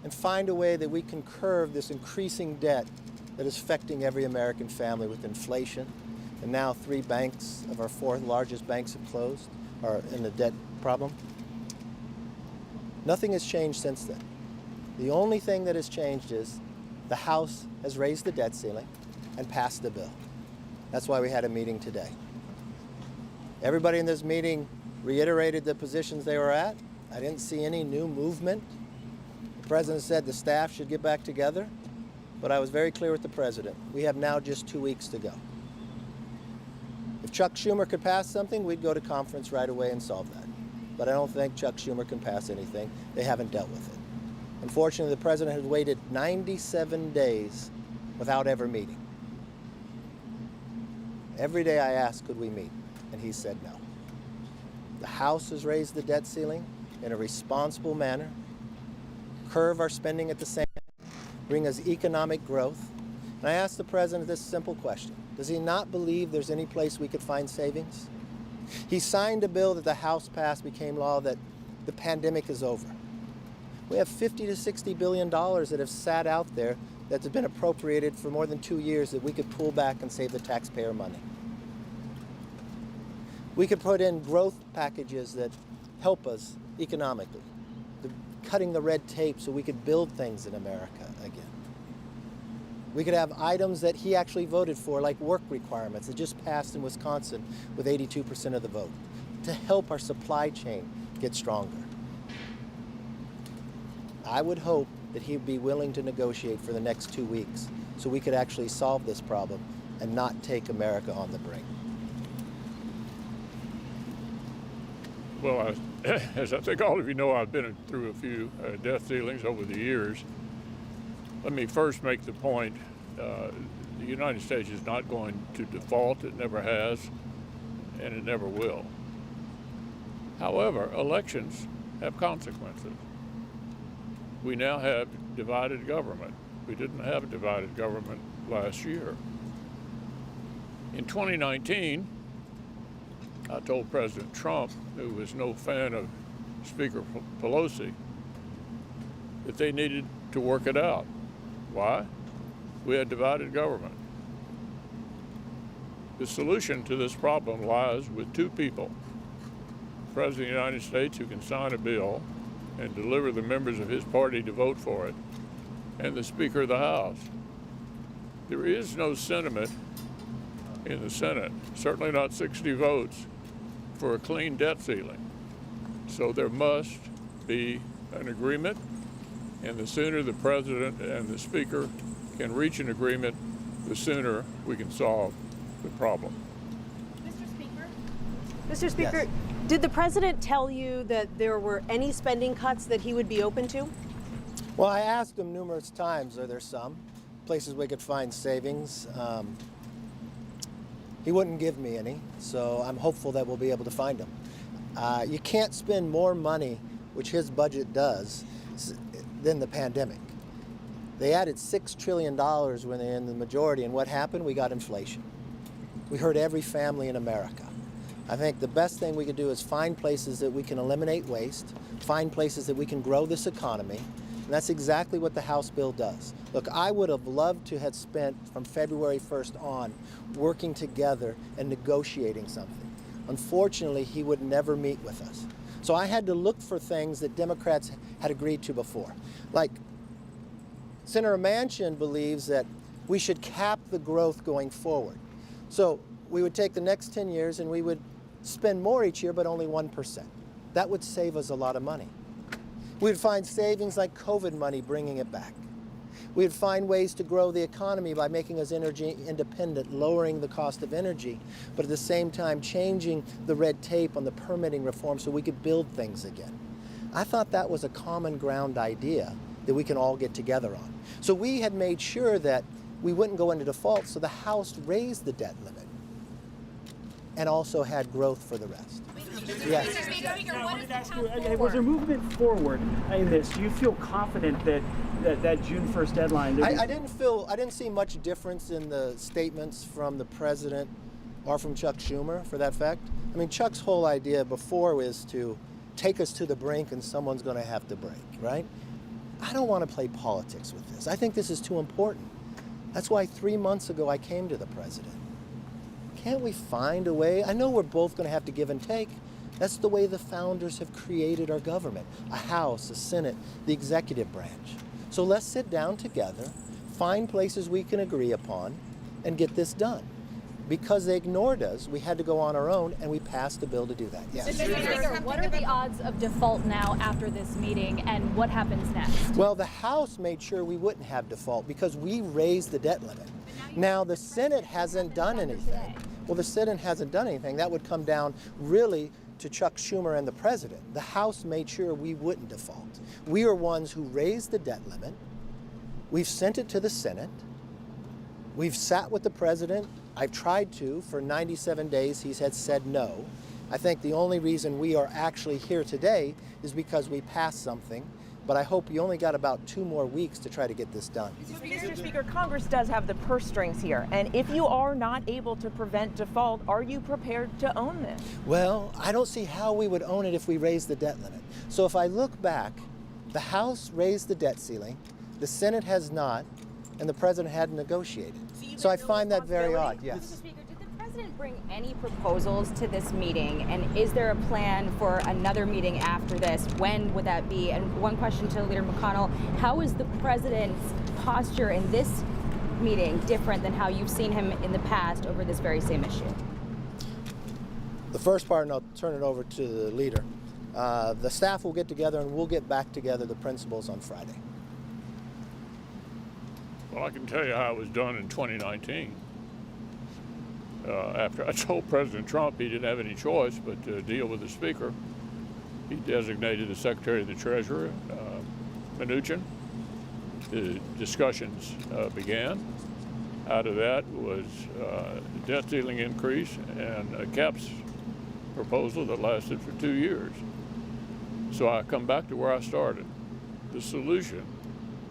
and find a way that we can curb this increasing debt that is affecting every American family with inflation. And now 3 banks of our 4 largest banks have closed, are in a debt problem. Nothing has changed since then. The only thing that has changed is the House has raised the debt ceiling and passed the bill. That's why we had a meeting today. Everybody in this meeting reiterated the positions they were at. I didn't see any new movement. The president said the staff should get back together, but I was very clear with the president. We have now just 2 weeks to go. If Chuck Schumer could pass something, we'd go to conference right away and solve that. But I don't think Chuck Schumer can pass anything. They haven't dealt with it. Unfortunately, the president has waited 97 days without ever meeting. Every day I asked, could we meet? And he said no. The House has raised the debt ceiling in a responsible manner, curb our spending at the same time, bring us economic growth. And I asked the president this simple question. Does he not believe there's any place we could find savings? He signed a bill that the House passed, became law, that the pandemic is over. We have $50 to $60 billion that have sat out there that's been appropriated for more than 2 years that we could pull back and save the taxpayer money. We could put in growth packages that help us economically, cutting the red tape so we could build things in America again. We could have items that he actually voted for, like work requirements that just passed in Wisconsin with 82% of the vote, to help our supply chain get stronger. I would hope that he'd be willing to negotiate for the next 2 weeks so we could actually solve this problem and not take America on the brink. Well, as I think all of you know, I've been through a few debt ceilings over the years. Let me first make the point, the United States is not going to default. It never has, and it never will. However, elections have consequences. We now have divided government. We didn't have a divided government last year. In 2019, I told President Trump, who was no fan of Speaker Pelosi, that they needed to work it out. Why? We had divided government. The solution to this problem lies with 2 people: the President of the United States, who can sign a bill and deliver the members of his party to vote for it, and the Speaker of the House. There is no sentiment in the Senate, certainly not 60 votes, for a clean debt ceiling. So there must be an agreement, and the sooner the President and the Speaker can reach an agreement, the sooner we can solve the problem. Mr. Speaker, Yes. Did the President tell you that there were any spending cuts that he would be open to? Well, I asked him numerous times, are there some places we could find savings? He wouldn't give me any, so I'm hopeful that we'll be able to find them. You can't spend more money, which his budget does, than the pandemic. They added $6 trillion when they're in the majority, and what happened? We got inflation. We hurt every family in America. I think the best thing we could do is find places that we can eliminate waste, find places that we can grow this economy, and that's exactly what the House bill does. Look, I would have loved to have spent from February 1st on working together and negotiating something. Unfortunately, he would never meet with us. So I had to look for things that Democrats had agreed to before. Like, Senator Manchin believes that we should cap the growth going forward. So we would take the next 10 years and we would spend more each year, but only 1%. That would save us a lot of money. We'd find savings like COVID money, bringing it back. We'd find ways to grow the economy by making us energy independent, lowering the cost of energy, but at the same time changing the red tape on the permitting reform so we could build things again. I thought that was a common ground idea that we can all get together on. So we had made sure that we wouldn't go into default, so the House raised the debt limit and also had growth for the rest. Yes. Now, I wanted to ask you, was there movement forward in this? Do you feel confident that June 1st deadline? I didn't see much difference in the statements from the president or from Chuck Schumer, for that fact. I mean, Chuck's whole idea before was to take us to the brink and someone's going to have to break, right? I don't want to play politics with this. I think this is too important. That's why 3 months ago I came to the president. Can't we find a way? I know we're both going to have to give and take. That's the way the founders have created our government. A House, a Senate, the executive branch. So let's sit down together, find places we can agree upon, and get this done. Because they ignored us, we had to go on our own, and we passed a bill to do that. Yes. Mr. Speaker, what are the odds of default now after this meeting, and what happens next? Well, the House made sure we wouldn't have default because we raised the debt limit. Now, the Senate hasn't done anything. Well, the Senate hasn't done anything. That would come down really to Chuck Schumer and the president. The House made sure we wouldn't default. We are ones who raised the debt limit. We've sent it to the Senate. We've sat with the president. I've tried to for 97 days. He has said no. I think the only reason we are actually here today is because we passed something. But I hope you only got about 2 more weeks to try to get this done. Mr. Speaker, Congress does have the purse strings here. And if you are not able to prevent default, are you prepared to own this? Well, I don't see how we would own it if we raised the debt limit. So if I look back, the House raised the debt ceiling, the Senate has not, and the president hadn't negotiated. So I find that very odd, Mr. yes. Speaker, did the president bring any proposals to this meeting, and is there a plan for another meeting after this? When would that be? And one question to Leader McConnell, how is the president's posture in this meeting different than how you've seen him in the past over this very same issue? The first part, and I'll turn it over to the leader. The staff will get together and we'll get back together the principals on Friday. Well, I can tell you how it was done in 2019. After I told President Trump he didn't have any choice but to deal with the Speaker, he designated the Secretary of the Treasury, Mnuchin. The discussions began. Out of that was the debt ceiling increase and a caps proposal that lasted for 2 years. So I come back to where I started. The solution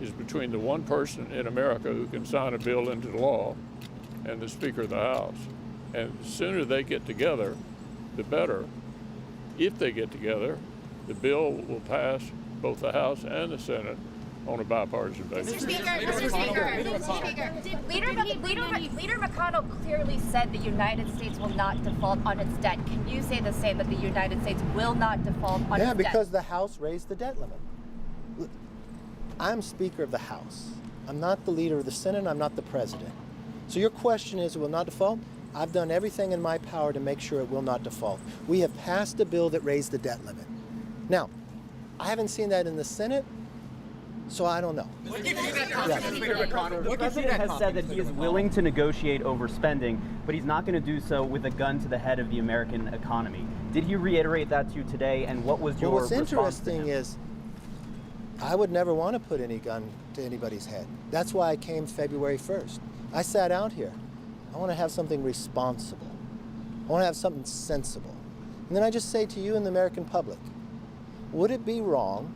is between the one person in America who can sign a bill into law and the Speaker of the House. And the sooner they get together, the better. If they get together, the bill will pass both the House and the Senate on a bipartisan basis. Mr. Speaker, Leader McConnell clearly said the United States will not default on its debt. Can you say the same, that the United States will not default on its debt? Yeah, because the House raised the debt limit. I'm Speaker of the House. I'm not the leader of the Senate. I'm not the president. So your question is, it will not default? I've done everything in my power to make sure it will not default. We have passed a bill that raised the debt limit. Now, I haven't seen that in the Senate, so I don't know. The president has said that he is willing to negotiate over spending, but he's not going to do so with a gun to the head of the American economy. Did he reiterate that to you today, and what was your response to him? What's interesting is I would never want to put any gun to anybody's head. That's why I came February 1st. I sat out here. I want to have something responsible. I want to have something sensible. And then I just say to you and the American public, would it be wrong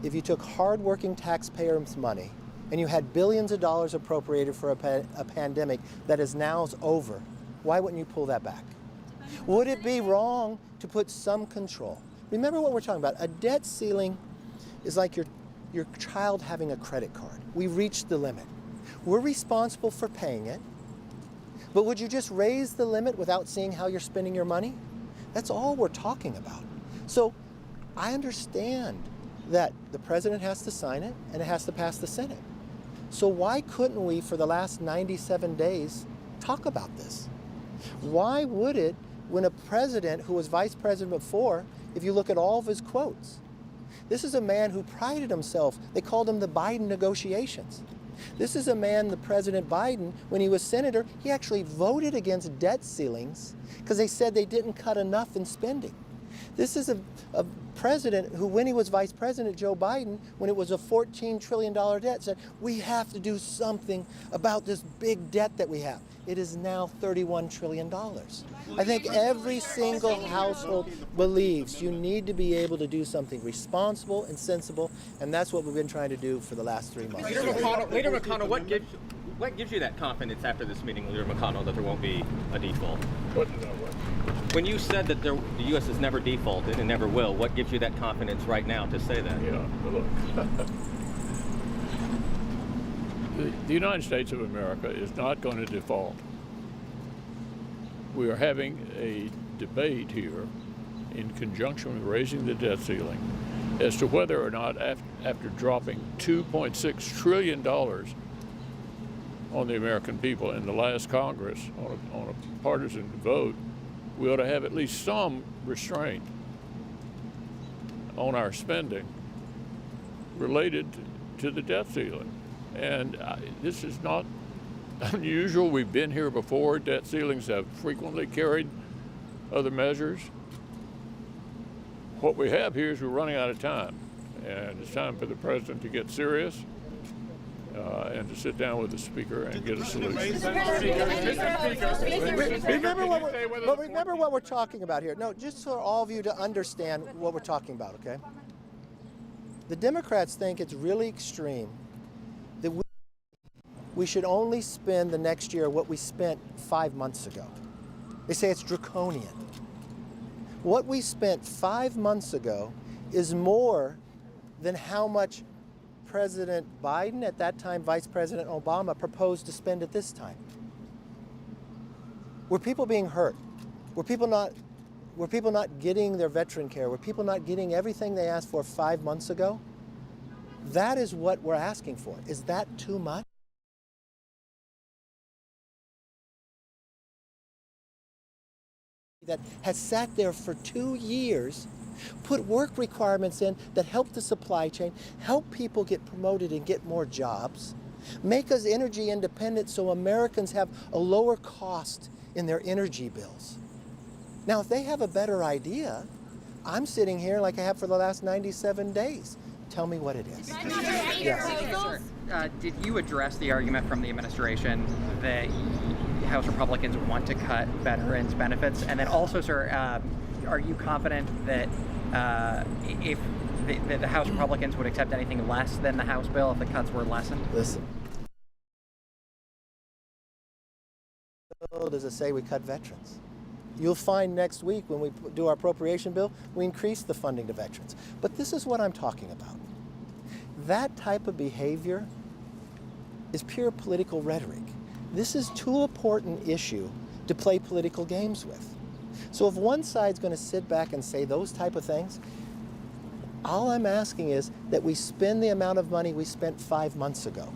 if you took hardworking taxpayers' money and you had billions of dollars appropriated for a pandemic that is now over? Why wouldn't you pull that back? Would it be wrong to put some control? Remember what we're talking about. A debt ceiling is like your child having a credit card. We reached the limit. We're responsible for paying it. But would you just raise the limit without seeing how you're spending your money? That's all we're talking about. So I understand that the president has to sign it and it has to pass the Senate. So why couldn't we, for the last 97 days, talk about this? Why would it, when a president who was vice president before, if you look at all of his quotes, this is a man who prided himself. They called him the Biden negotiations. This is a man, the President Biden, when he was senator, he actually voted against debt ceilings because they said they didn't cut enough in spending. This is a president who, when he was vice president, Joe Biden, when it was a $14 trillion debt, said, we have to do something about this big debt that we have. It is now $31 trillion. I think every single household believes you need to be able to do something responsible and sensible, and that's what we've been trying to do for the last 3 months. Leader McConnell, what gives you that confidence after this meeting, Leader McConnell, that there won't be a default? What does that work? When you said that the U.S. has never defaulted and never will, what gives you that confidence right now to say that? Yeah, look. The United States of America is not going to default. We are having a debate here in conjunction with raising the debt ceiling as to whether or not after dropping $2.6 trillion on the American people in the last Congress on a partisan vote, we ought to have at least some restraint on our spending related to the debt ceiling. And this is not unusual. We've been here before. Debt ceilings have frequently carried other measures. What we have here is we're running out of time. And it's time for the president to get serious and to sit down with the speaker and get a solution. Remember what we're talking about here. No, just for all of you to understand what we're talking about, okay? The Democrats think it's really extreme that we should only spend the next year what we spent 5 months ago. They say it's draconian. What we spent 5 months ago is more than how much President Biden, at that time Vice President Obama, proposed to spend at this time. Were people being hurt? Were people not getting their veteran care? Were people not getting everything they asked for 5 months ago? That is what we're asking for. Is that too much? That has sat there for 2 years, put work requirements in that help the supply chain, help people get promoted and get more jobs, make us energy independent so Americans have a lower cost in their energy bills. Now, if they have a better idea, I'm sitting here like I have for the last 97 days. Tell me what it is. Yes. Did you address the argument from the administration that House Republicans want to cut veterans' benefits? And then also, sir, are you confident that if the House Republicans would accept anything less than the House bill if the cuts were lessened? Listen. Does it say we cut veterans? You'll find next week when we do our appropriation bill, we increase the funding to veterans. But this is what I'm talking about. That type of behavior is pure political rhetoric. This is too important issue to play political games with. So if one side's going to sit back and say those type of things, all I'm asking is that we spend the amount of money we spent 5 months ago.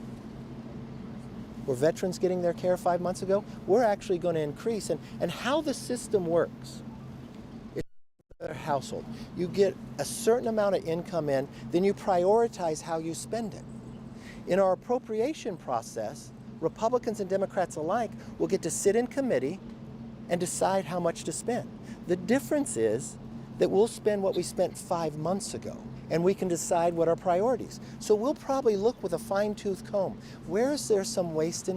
Were veterans getting their care 5 months ago? We're actually going to increase. And how the system works is a household. You get a certain amount of income in, then you prioritize how you spend it. In our appropriation process, Republicans and Democrats alike will get to sit in committee and decide how much to spend. The difference is that we'll spend what we spent 5 months ago, and we can decide what our priorities. So we'll probably look with a fine-tooth comb. Where is there some waste in